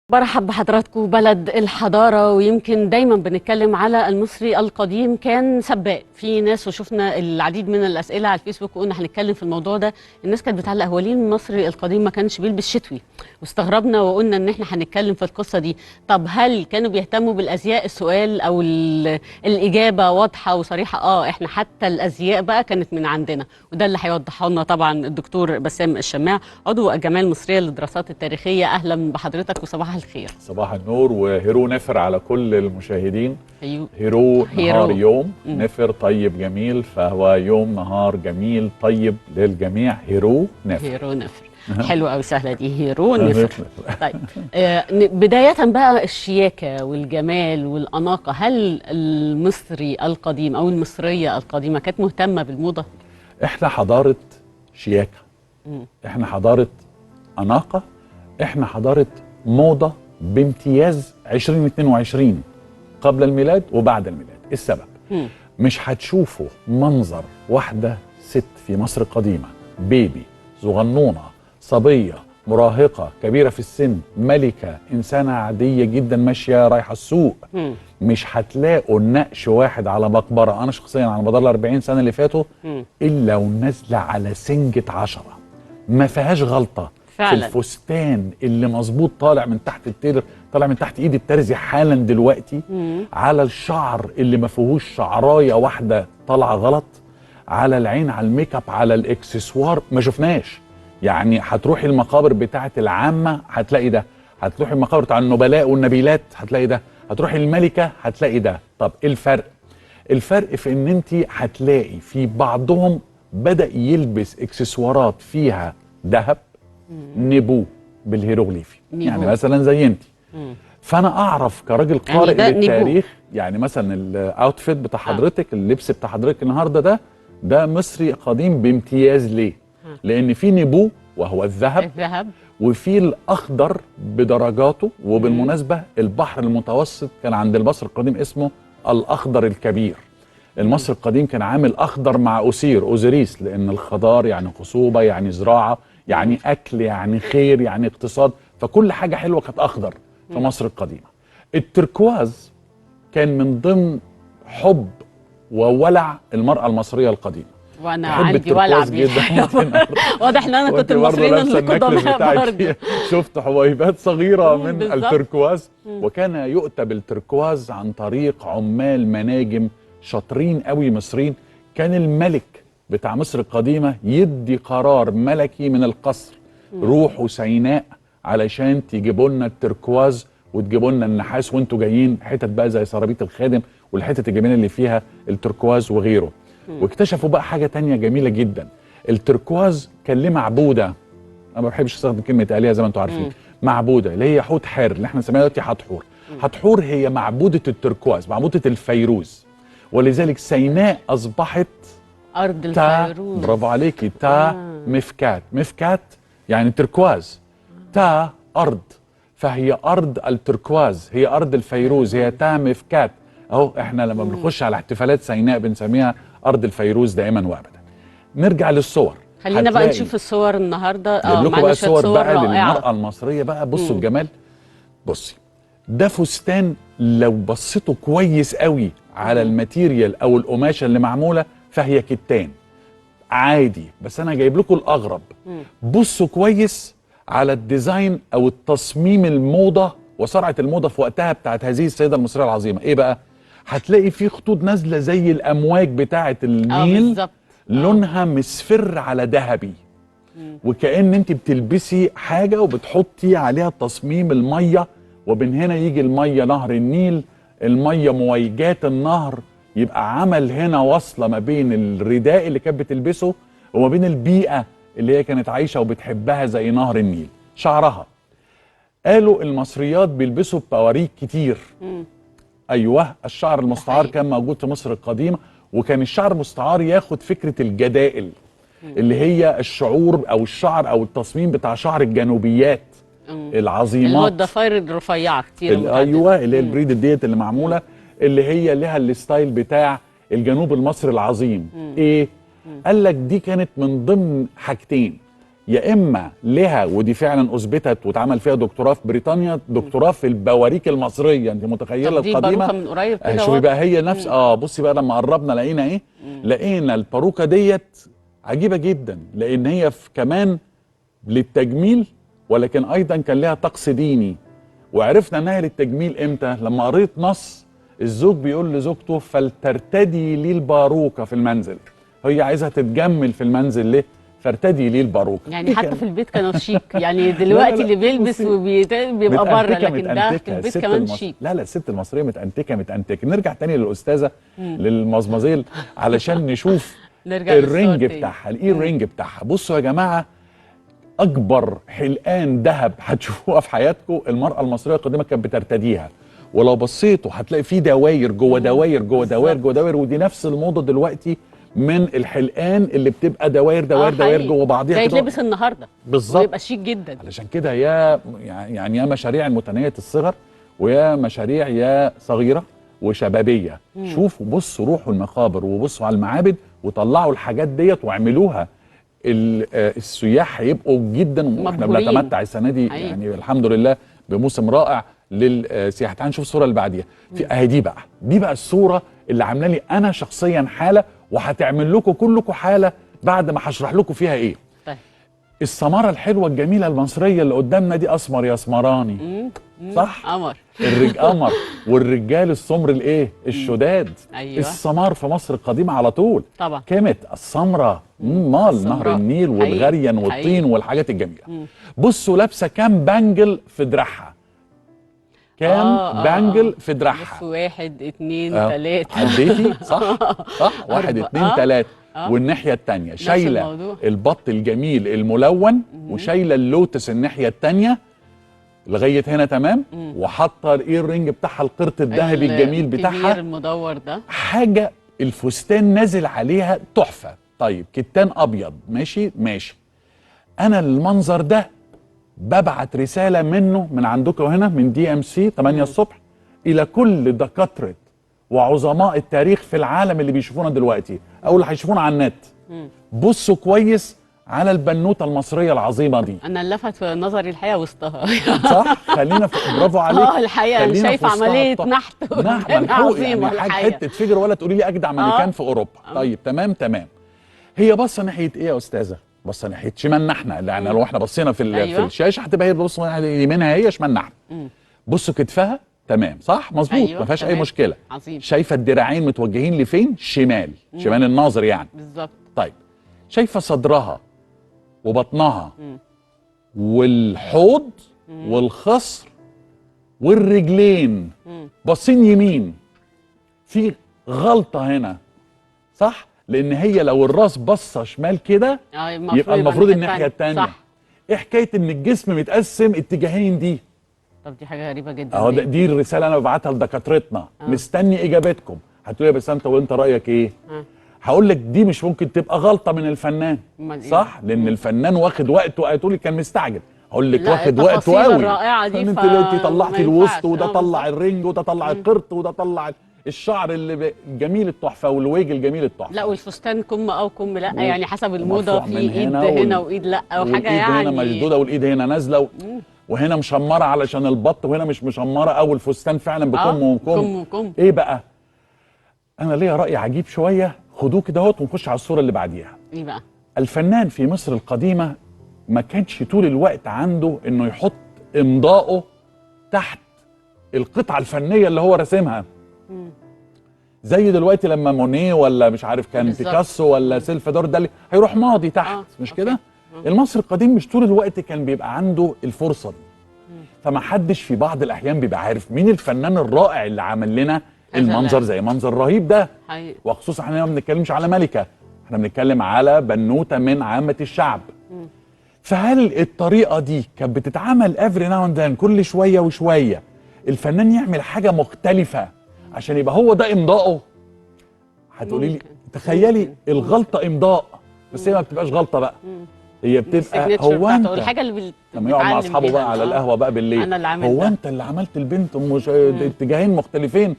برحب بحضراتكم. بلد الحضارة، ويمكن دايما بنتكلم على المصري القديم كان سباق. في ناس وشفنا العديد من الأسئلة على الفيسبوك وقلنا هنتكلم في الموضوع ده. الناس كانت بتعلق هو ليه المصري القديم ما كانش بيلبس شتوي، واستغربنا وقلنا ان احنا هنتكلم في القصة دي. طب هل كانوا بيهتموا بالأزياء؟ السؤال او الإجابة واضحة وصريحة. احنا حتى الأزياء بقى كانت من عندنا، وده اللي هيوضحه لنا طبعا الدكتور بسام الشماع، عضو الجمعية المصرية للدراسات التاريخية. أهلا بحضرتك وصباح الخير. صباح النور وهيرو نفر على كل المشاهدين. أيوه. هيرو نهار يوم، نفر طيب جميل، فهو يوم نهار جميل طيب للجميع. هيرو نفر حلوة أوي، سهلة دي. هيرو نفر. طيب بداية بقى الشياكة والجمال والأناقة، هل المصري القديم أو المصرية القديمة كانت مهتمة بالموضة؟ احنا حضارة شياكة، احنا حضارة أناقة، احنا حضارة موضة بامتياز 2022 قبل الميلاد وبعد الميلاد. السبب مش هتشوفوا منظر واحدة ست في مصر القديمة، بيبي، صغنونة، صبية، مراهقة، كبيرة في السن، ملكة، إنسانة عادية جدا ماشية رايحة السوق. مش هتلاقوا نقش واحد على مقبرة أنا شخصيا على مدار 40 سنة اللي فاتوا إلا ونازلة على سنجة 10، ما فيهاش غلطة فعلا. في الفستان اللي مظبوط طالع من تحت التيلر، طالع من تحت ايد الترزي حالا دلوقتي، على الشعر اللي ما فيهوش شعرايه واحده طالعه غلط، على العين، على الميك اب، على الاكسسوار. ما شفناش يعني. هتروحي المقابر بتاعه العامه هتلاقي ده، هتروحي المقابر بتاع النبلاء والنبيلات هتلاقي ده، هتروحي الملكه هتلاقي ده. طب ايه الفرق؟ الفرق في ان انت هتلاقي في بعضهم بدأ يلبس اكسسوارات فيها ذهب، نبو بالهيروغليفي، يعني مثلا زي انت. فانا اعرف كراجل قارئ يعني للتاريخ، يعني مثلا الاوتفيت بتاع حضرتك، اللبس بتاع حضرتك النهارده ده مصري قديم بامتياز. ليه؟ لان في نبو وهو الذهب، وفي الاخضر بدرجاته. وبالمناسبه البحر المتوسط كان عند المصري القديم اسمه الاخضر الكبير. المصري القديم كان عامل اخضر مع اوزيريس، لان الخضار يعني خصوبه، يعني زراعه، يعني اكل، يعني خير، يعني اقتصاد. فكل حاجه حلوه كانت اخضر في مصر القديمه. التركواز كان من ضمن حب وولع المراه المصريه القديمه. وانا عندي ولع جدا. واضح ان انا كنت المصريين القدماء برضه. شفت حبيبات صغيره من التركواز. وكان يؤتى بالتركواز عن طريق عمال مناجم شاطرين قوي مصريين. كان الملك بتاع مصر القديمه يدي قرار ملكي من القصر، روحوا سيناء علشان تجيبوا لنا التركواز وتجيبوا لنا النحاس، وانتوا جايين حتت بقى زي سرابيط الخادم والحتت الجميله اللي فيها التركواز وغيره. واكتشفوا بقى حاجه تانية جميله جدا. التركواز كان ليه معبوده، انا ما بحبش استخدم كلمه آلهة زي ما انتوا عارفين، معبوده اللي هي حوت حر اللي احنا سميناها دلوقتي حتحور. حتحور هي معبوده التركواز، معبوده الفيروز، ولذلك سيناء اصبحت ارض الفيروز. برافو عليكي. مفكات، مفكات يعني تركواز، ارض، فهي ارض التركواز، هي ارض الفيروز، هي مفكات. اهو احنا لما بنخش على احتفالات سيناء بنسميها ارض الفيروز دائما وابدا. نرجع للصور، خلينا بقى نشوف الصور النهارده. جايب لكم بقى صور بقى رائعة للمراه المصريه بقى. بصوا الجمال. بصي، ده فستان لو بصيتوا كويس قوي على الماتيريال او القماشه اللي معموله فهي كتان عادي، بس انا جايب لكم الاغرب. بصوا كويس على الديزاين او التصميم، الموضه وسرعه الموضه في وقتها بتاعت هذه السيده المصريه العظيمه. ايه بقى؟ هتلاقي في خطوط نازله زي الامواج بتاعه النيل، لونها مصفر على ذهبي، وكأن انت بتلبسي حاجه وبتحطي عليها تصميم الميه، ومن هنا يجي الميه نهر النيل، الميه مويجات النهر، يبقى عمل هنا وصله ما بين الرداء اللي كانت بتلبسه وما بين البيئه اللي هي كانت عايشه وبتحبها زي نهر النيل. شعرها، قالوا المصريات بيلبسوا بواريك كتير. ايوه، الشعر المستعار كان موجود في مصر القديمه، وكان الشعر المستعار ياخد فكره الجدائل اللي هي الشعور او الشعر او التصميم بتاع شعر الجنوبيات العظيمات، اللي هو الضفاير الرفيعه كتير. ايوه، اللي هي البريد ديت اللي معموله، اللي هي لها الستايل بتاع الجنوب المصري العظيم. ايه؟ قال لك دي كانت من ضمن حاجتين، يا اما لها، ودي فعلا اثبتت واتعمل فيها دكتوراه في بريطانيا، دكتوراه في البواريك المصريه، انت متخيله دي القديمه. باروكه من قريب كده شوفي بقى هي نفس بصي بقى لما قربنا لقينا ايه. لقينا الباروكه ديت عجيبه جدا، لان هي كمان للتجميل، ولكن ايضا كان لها طقس ديني. وعرفنا انها للتجميل امتى؟ لما قريت نص الزوج بيقول لزوجته فلترتدي لي الباروكه في المنزل. هي عايزها تتجمل في المنزل ليه؟ فارتدي لي الباروكه. يعني حتى في البيت كانوا شيك، يعني دلوقتي لا اللي بيلبس بيبقى بره، لكن ده في البيت كمان شيك. لا الست المصريه متأنتكه. نرجع تاني للاستاذه للمزمزيل علشان نشوف الرنج بتاعها، الرنج بتاعها. بصوا يا جماعه، اكبر حلقان ذهب هتشوفوها في حياتكم المراه المصريه القديمه كانت بترتديها. ولو بصيتوا هتلاقي في دواير جوه دواير جوه دواير جوه دواير، ودي نفس الموضه دلوقتي من الحلقان اللي بتبقى دواير جوه بعضيها كده. ده يتلبس النهارده بالظبط، ويبقى شيك جدا. علشان كده يا مشاريع المتناهيه الصغر، ويا مشاريع يا صغيره وشبابيه. شوفوا، بصوا، روحوا المقابر وبصوا على المعابد وطلعوا الحاجات ديت واعملوها. السياح هيبقوا جدا، واحنا بنتمتع السنه دي يعني الحمد لله بموسم رائع للسياحه. تعالوا نشوف الصوره اللي بعديها. في دي بقى الصوره اللي عامله لي انا شخصيا حاله، وهتعمل لكم كلكم حاله بعد ما هشرح لكم فيها ايه. طيب. السماره الحلوه الجميله المصريه اللي قدامنا دي اسمر يا اسمراني، صح؟ قمر. قمر. والرجال السمر الايه؟ الشداد. أيوة. السمار في مصر القديمه على طول طبعا كانت السمراء، مال نهر النيل والغريان والطين والحاجات الجميله. بصوا لابسه كام بانجل في دراعها، كام بانجل في دراعها. بص 1 2 3 عديتي صح 1 2 3. والناحيه الثانيه شايله البط الجميل الملون، وشايله اللوتس الناحيه الثانيه لغايه هنا تمام، وحاطه الرينج بتاعها القرط الذهبي الجميل بتاعها المدور ده. حاجه الفستان نازل عليها تحفه. طيب كتان ابيض، ماشي. انا المنظر ده ببعت رساله منه من عندكم هنا من DMC 8 الصبح الى كل دكاتره وعظماء التاريخ في العالم اللي بيشوفونا دلوقتي او اللي هيشوفونا على النت. بصوا كويس على البنوته المصريه العظيمه دي. انا اللي لفت في نظري الحقيقه وسطها صح. خلينا برافو عليك. الحقيقه انا شايفه عمليه نحت عظيمه يعني حته فجر، ولا تقولي لي اجدع مانيكان في اوروبا. طيب تمام. هي باصه ناحيه ايه يا استاذه؟ باصه ناحيه شمالنا احنا، يعني لو احنا بصينا في في الشاشه هتبقى هي بص يمينها هي شمالنا احنا. بصوا كتفها تمام صح مظبوط. ما فيهاش اي مشكله. عظيم. شايفه الدراعين متوجهين لفين؟ شمال الناظر يعني. بالظبط. طيب شايفه صدرها وبطنها والحوض والخصر والرجلين باصين يمين. في غلطه هنا صح، لان هي لو الراس بصه شمال كده يبقى المفروض الناحيه الثانيه. ايه حكايه ان الجسم متقسم اتجاهين دي؟ طب دي حاجه غريبه جدا. دي الرساله انا ببعتها لدكاترتنا. مستني اجابتكم. هتقولي بس وانت رايك ايه؟ هقول لك دي مش ممكن تبقى غلطه من الفنان صح، لان الفنان واخد وقته. هتقولي كان مستعجل. هقول لك واخد وقته قوي. الرائعه دي انت طلعتي الوسط، وده طلع الرنج، وده طلع القرط، وده طلع الشعر اللي جميل التحفه، والويج الجميل التحفه. لا والفستان كم او كم لا، يعني حسب الموضه. في ايد هنا وايد لا، وحاجه يعني هنا مشدوده والايد هنا نازله وهنا مشمره علشان البط، وهنا مش مشمره، او الفستان فعلا بكم وكم. ايه بقى؟ انا ليا راي عجيب شويه، خدوه كده اهوت ونخش على الصوره اللي بعديها. ايه بقى؟ الفنان في مصر القديمه ما كانش طول الوقت عنده انه يحط امضاءه تحت القطعه الفنيه اللي هو راسمها. زي دلوقتي لما مونيه ولا مش عارف كان بيكاسو ولا سيلفادور دالي هيروح ماضي تحت، مش كده؟ المصري القديم مش طول الوقت كان بيبقى عنده الفرصه دي. فما حدش في بعض الاحيان بيبقى عارف مين الفنان الرائع اللي عمل لنا المنظر زي منظر رهيب ده. وخصوصا احنا ما بنتكلمش على ملكه، احنا بنتكلم على بنوته من عامه الشعب. فهل الطريقه دي كانت بتتعمل افري ناو اند ذن، كل شويه وشويه الفنان يعمل حاجه مختلفه عشان يبقى هو ده امضائه؟ هتقولي لي تخيلي الغلطه امضاء، بس هي ما بتبقاش غلطه بقى. هي بتبقى هو انت الحاجه اللي لما يقعد مع اصحابه بقى على القهوه بقى بالليل، أنا اللي هو انت اللي عملت البنت اتجاهين مختلفين.